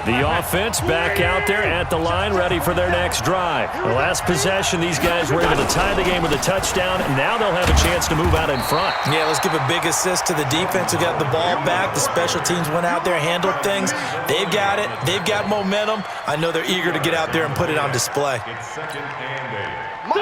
The offense back out there at the line, ready for their next drive. The last possession, these guys were able to tie the game with a touchdown. Now they'll have a chance to move out in front. Yeah, let's give a big assist to the defense who got the ball back. The special teams went out there, handled things. They've got it. They've got momentum. I know they're eager to get out there and put it on display.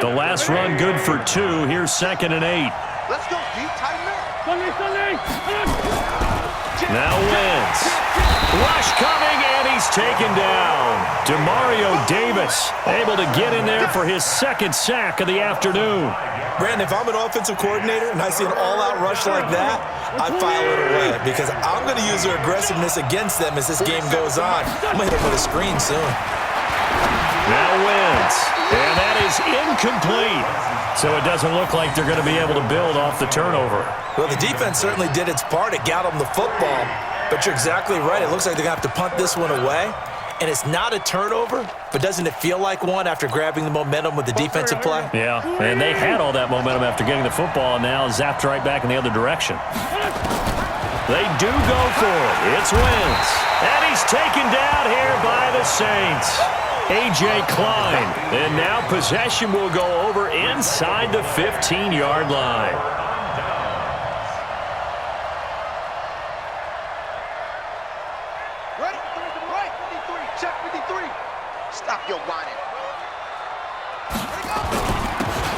The last run good for 2. Here's 2nd and 8. Let's go deep, tighten up. Now wins. Rush coming, and he's taken down. Demario Davis able to get in there for his 2nd sack of the afternoon. Brandon, if I'm an offensive coordinator and I see an all-out rush like that, I file it away because I'm going to use their aggressiveness against them as this game goes on. I'm going to hit them with a screen soon. Now wins, and that is incomplete. So it doesn't look like they're going to be able to build off the turnover. Well, the defense certainly did its part. It got them the football. But you're exactly right. It looks like they're going to have to punt this one away. And it's not a turnover, but doesn't it feel like one after grabbing the momentum with the defensive play? Yeah, and they had all that momentum after getting the football, and now zapped right back in the other direction. They do go for it. It's Wentz. And he's taken down here by the Saints. A.J. Klein. And now possession will go over inside the 15-yard line. Ready? Right. 53. Check 53. Stop your whining.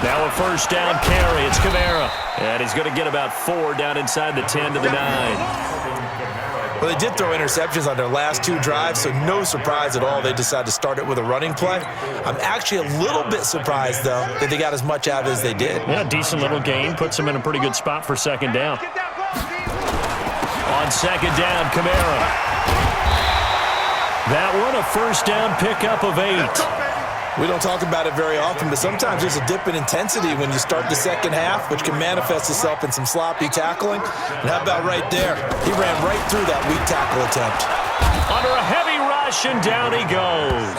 Now a first down carry. It's Kamara. And he's going to get about 4 down inside the 10 to the 9. Well, they did throw interceptions on their last 2 drives, so no surprise at all they decided to start it with a running play. I'm actually a little bit surprised, though, that they got as much out as they did. Yeah, decent little gain. Puts them in a pretty good spot for 2nd down. On 2nd down, Kamara. That one a first down pickup of 8. We don't talk about it very often, but sometimes there's a dip in intensity when you start the second half, which can manifest itself in some sloppy tackling. And how about right there? He ran right through that weak tackle attempt. Under a heavy rush, and down he goes.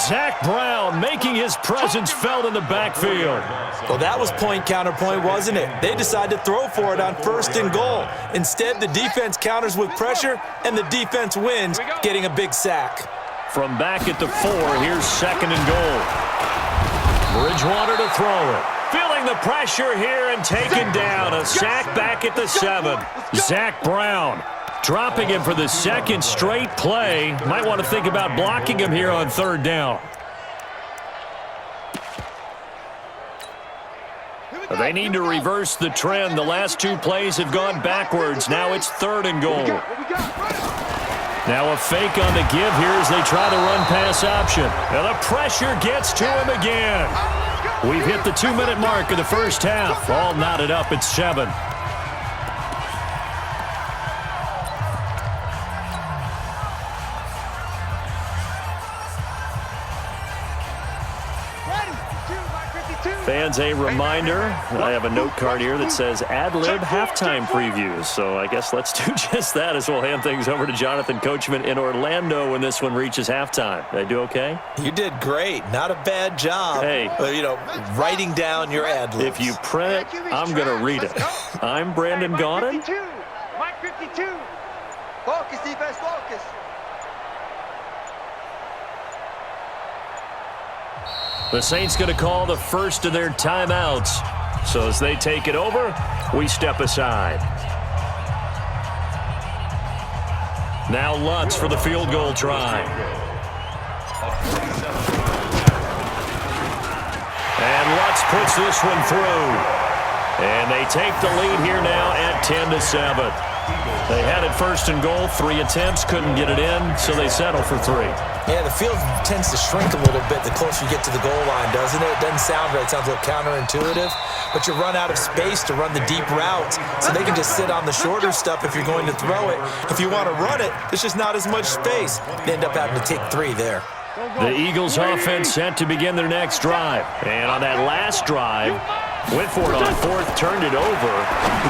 Zach Brown making his presence felt in the backfield. Well, that was point counterpoint, wasn't it? They decided to throw for it on 1st and goal. Instead, the defense counters with pressure, and the defense wins, getting a big sack. From back at the 4, here's 2nd and goal. Bridgewater to throw it. Feeling the pressure here and taken down. A sack back at the 7. Zach Brown dropping him for the 2nd straight play. Might want to think about blocking him here on 3rd down. They need to reverse the trend. The last 2 plays have gone backwards. Now it's 3rd and goal. Now a fake on the give here as they try the run-pass option. Now the pressure gets to him again. We've hit the 2-minute mark of the first half. All knotted up at 7. Fans, a reminder, I have a note card here that says ad-lib halftime previews. So I guess let's do just that as we'll hand things over to Jonathan Coachman in Orlando when this one reaches halftime. Did I do okay? You did great. Not a bad job. Hey. Writing down your ad-libs. If you print it, I'm going to read it. I'm Brandon Gaudin. Mike 52. Focus, defense, focus. The Saints going to call the first of their timeouts. So as they take it over, we step aside. Now Lutz for the field goal try. And Lutz puts this one through. And they take the lead here now at 10-7. They had it 1st and goal, 3 attempts, couldn't get it in, so they settle for 3. Yeah, the field tends to shrink a little bit the closer you get to the goal line, doesn't it? It doesn't sound right. It sounds a little counterintuitive. But you run out of space to run the deep routes, so they can just sit on the shorter stuff if you're going to throw it. If you want to run it, there's just not as much space. They end up having to take 3 there. The Eagles offense set to begin their next drive. And on that last drive, went for it on 4th, turned it over.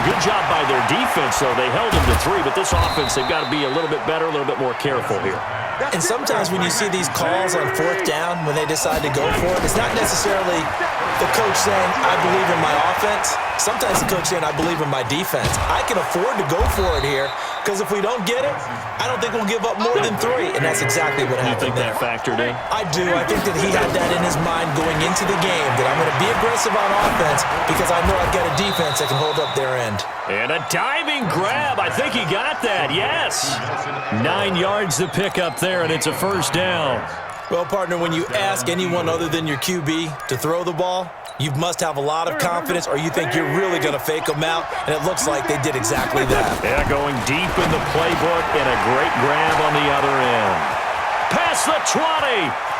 Good job by their defense, though. They held them to 3, but this offense, they've got to be a little bit better, a little bit more careful here. And sometimes when you see these calls on 4th down, when they decide to go for it, it's not necessarily The coach saying, I believe in my offense. Sometimes the coach saying, I believe in my defense. I can afford to go for it here because if we don't get it, I don't think we'll give up more than 3. And that's exactly what happened. You think that factored in? I do. I think that he had that in his mind going into the game, that I'm going to be aggressive on offense because I know I've got a defense that can hold up their end. And a diving grab. I think he got that. Yes. 9 yards to pick up there, and it's a first down. Well, partner, when you ask anyone other than your QB to throw the ball, you must have a lot of confidence or you think you're really going to fake them out, and it looks like they did exactly that. Yeah, going deep in the playbook and a great grab on the other end. Past the 20,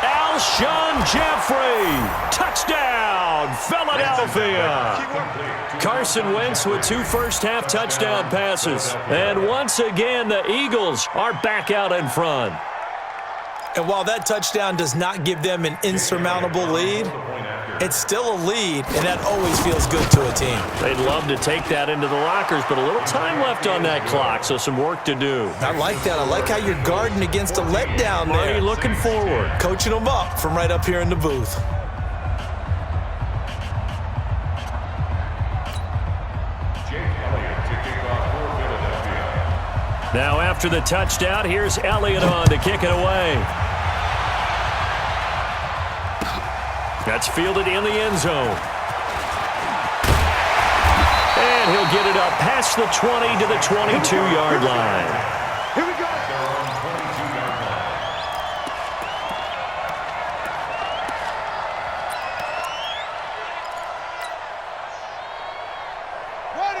Alshon Jeffrey. Touchdown, Philadelphia. Carson Wentz with 2 first-half touchdown passes. And once again, the Eagles are back out in front. And while that touchdown does not give them an insurmountable lead, it's still a lead, and that always feels good to a team. They'd love to take that into the lockers, but a little time left on that clock, so some work to do. I like that. I like how you're guarding against a letdown there. Already looking forward. Coaching them up from right up here in the booth. Now after the touchdown, here's Elliott on to kick it away. That's fielded in the end zone. And he'll get it up past the 20 to the 22-yard line. Here we go.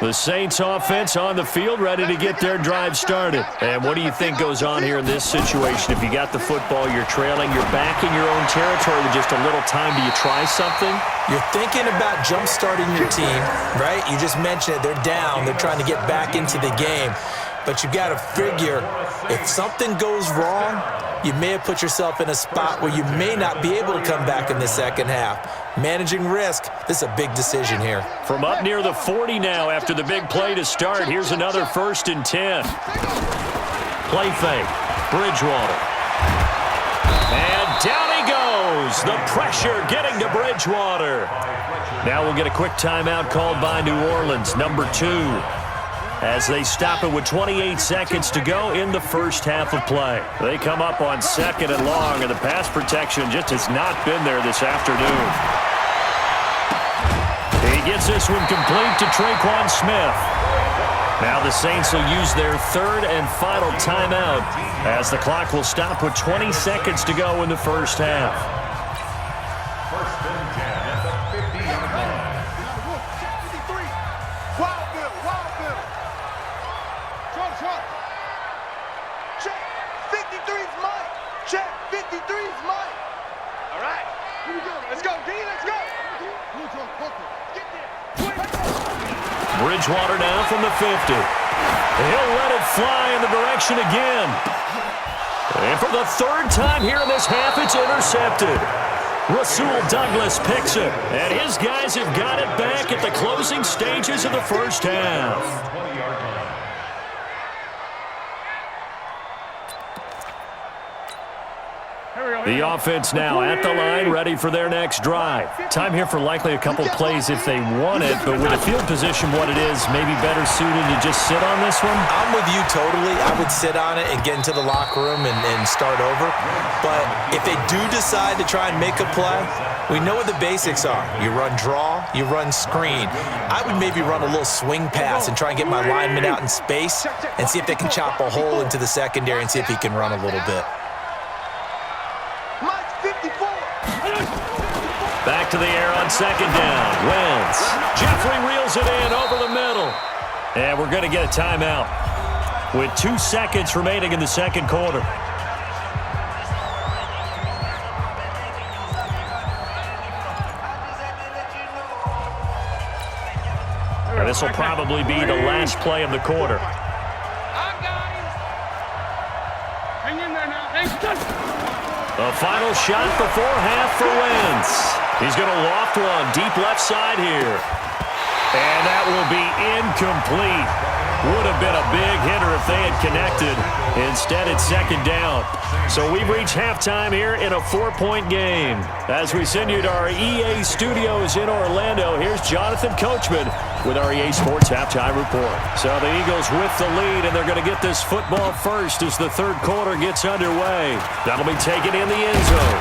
The Saints offense on the field, ready to get their drive started. And what do you think goes on here in this situation? If you got the football, you're trailing, you're back in your own territory with just a little time. Do you try something? You're thinking about jump-starting your team, right? You just mentioned it. They're down. They're trying to get back into the game. But you've got to figure, if something goes wrong, you may have put yourself in a spot where you may not be able to come back in the second half. Managing risk, this is a big decision here. From up near the 40 now after the big play to start, here's another 1st and 10. Play fake, Bridgewater. And down he goes. The pressure getting to Bridgewater. Now we'll get a quick timeout called by New Orleans, number 2. As they stop it with 28 seconds to go in the first half of play. They come up on 2nd and long, and the pass protection just has not been there this afternoon. He gets this one complete to Traquan Smith. Now the Saints will use their 3rd and final timeout as the clock will stop with 20 seconds to go in the first half. Bridgewater now from the 50. He'll let it fly in the direction again. And for the 3rd time here in this half, it's intercepted. Rasul Douglas picks it. And his guys have got it back at the closing stages of the first half. The offense now at the line, ready for their next drive. Time here for likely a couple plays if they want it, but with the field position what it is, maybe better suited to just sit on this one? I'm with you totally. I would sit on it and get into the locker room and start over. But if they do decide to try and make a play, we know what the basics are. You run draw, you run screen. I would maybe run a little swing pass and try and get my lineman out in space and see if they can chop a hole into the secondary and see if he can run a little bit. Back to the air on 2nd down. Wentz. Jeffrey reels it in over the middle. And we're going to get a timeout with 2 seconds remaining in the second quarter. And this will probably be the last play of the quarter. Hang in there now. A final shot before half for Wentz. He's going to loft one deep left side here. And that will be incomplete. Would have been a big hitter if they had connected. Instead, it's second down. So we've reached halftime here in a 4-point game. As we send you to our EA studios in Orlando, here's Jonathan Coachman with our EA Sports Halftime Report. So the Eagles with the lead, and they're going to get this football first as the third quarter gets underway. That'll be taken in the end zone.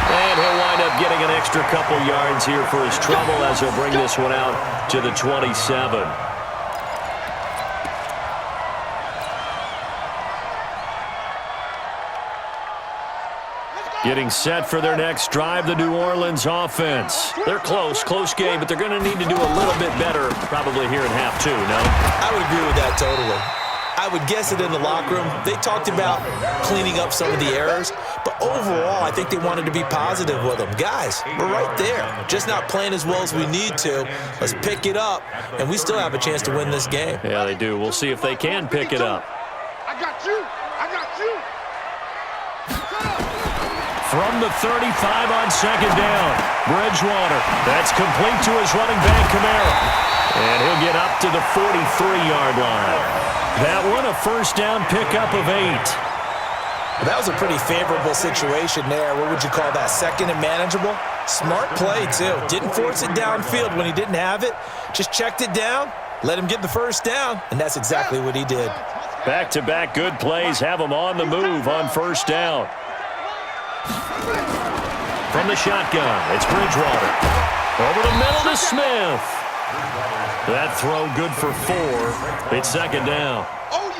And he'll wind up getting an extra couple yards here for his trouble as he'll bring this one out to the 27. Getting set for their next drive, the New Orleans offense. They're close game, but they're going to need to do a little bit better probably here in half two, no? I would agree with that totally. I would guess it in the locker room. They talked about cleaning up some of the errors, but overall, I think they wanted to be positive with them. Guys, we're right there. Just not playing as well as we need to. Let's pick it up, and we still have a chance to win this game. Yeah, they do. We'll see if they can pick it up. I got you. I got you. From the 35 on second down, Bridgewater. That's complete to his running back, Kamara. And he'll get up to the 43-yard line. That one, a first down pickup of 8. That was a pretty favorable situation there. What would you call that? Second and manageable? Smart play, too. Didn't force it downfield when he didn't have it. Just checked it down, let him get the first down, and that's exactly what he did. Back-to-back good plays have him on the move on first down. From the shotgun, it's Bridgewater. Over the middle to Smith. That throw good for 4. It's second down.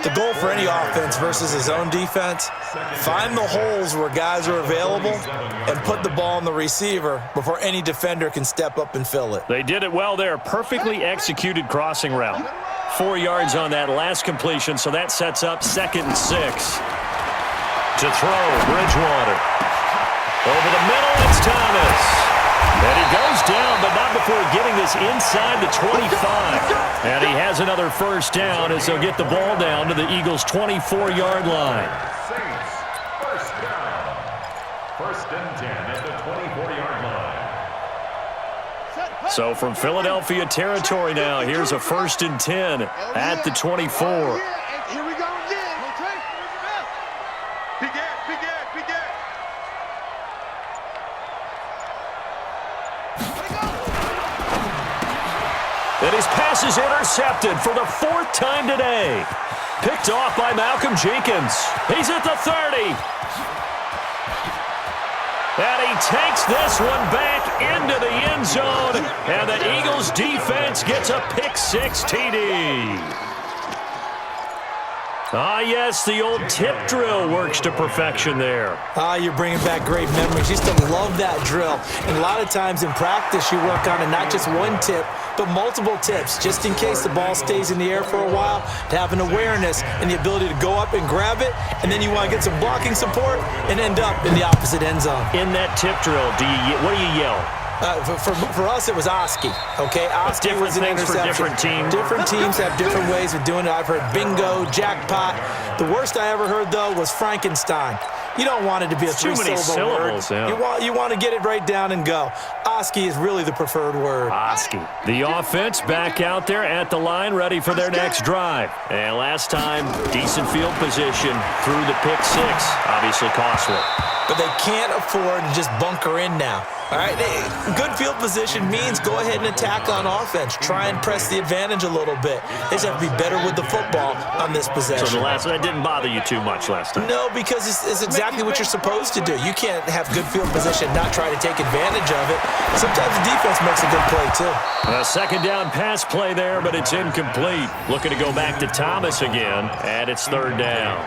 The goal for any offense versus his own defense, find the holes where guys are available and put the ball on the receiver before any defender can step up and fill it. They did it well there. Perfectly executed crossing route. 4 yards on that last completion, so that sets up 2nd and 6. To throw, Bridgewater. Over the middle, it's Thomas. And he goes down, but not before getting this inside the 25. And he has another first down as they'll get the ball down to the Eagles' 24-yard line. Saints, first down. 1st and 10 at the 24-yard line. So from Philadelphia territory now, here's a 1st and 10 at the 24. Here we go again. Big ass. And his pass is intercepted for the 4th time today. Picked off by Malcolm Jenkins. He's at the 30. And he takes this one back into the end zone. And the Eagles defense gets a pick-6 TD. Ah, yes, the old tip drill works to perfection there. Ah, you're bringing back great memories. Used to love that drill. And a lot of times in practice, you work on it, not just one tip, but multiple tips, just in case the ball stays in the air for a while, to have an awareness and the ability to go up and grab it, and then you want to get some blocking support and end up in the opposite end zone. In that tip drill, what do you yell? For us, it was Oski. Okay, Oski was an interception. For different teams. Different teams have different ways of doing it. I've heard bingo, jackpot. The worst I ever heard, though, was Frankenstein. You don't want it to be a three-syllable word. Yeah. You want to get it right down and go. Oski is really the preferred word. Oski. The offense back out there at the line, ready for their next drive. And last time, decent field position through the pick-6. Obviously costly. But they can't afford to just bunker in now. All right, good field position means go ahead and attack on offense. Try and press the advantage a little bit. They just have to be better with the football on this possession. So that didn't bother you too much last time? No, because it's exactly what you're supposed to do. You can't have good field position, not try to take advantage of it. Sometimes the defense makes a good play, too. A second down pass play there, but it's incomplete. Looking to go back to Thomas again, and it's 3rd down.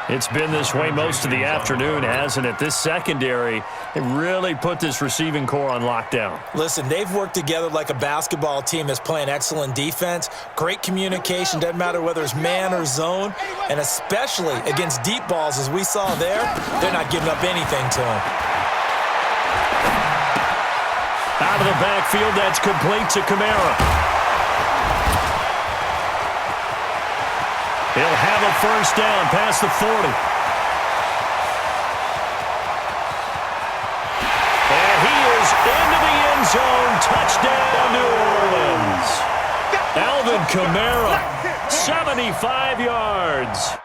It's been this way most of the afternoon, hasn't it? This secondary, it really put this receiving core on lockdown. Listen, they've worked together like a basketball team that's playing excellent defense. Great communication, doesn't matter whether it's man or zone. And especially against deep balls, as we saw there, they're not giving up anything to them. Out of the backfield, that's complete to Kamara. He'll have a first down past the 40. And he is into the end zone. Touchdown, New Orleans. Alvin Kamara 75 yards.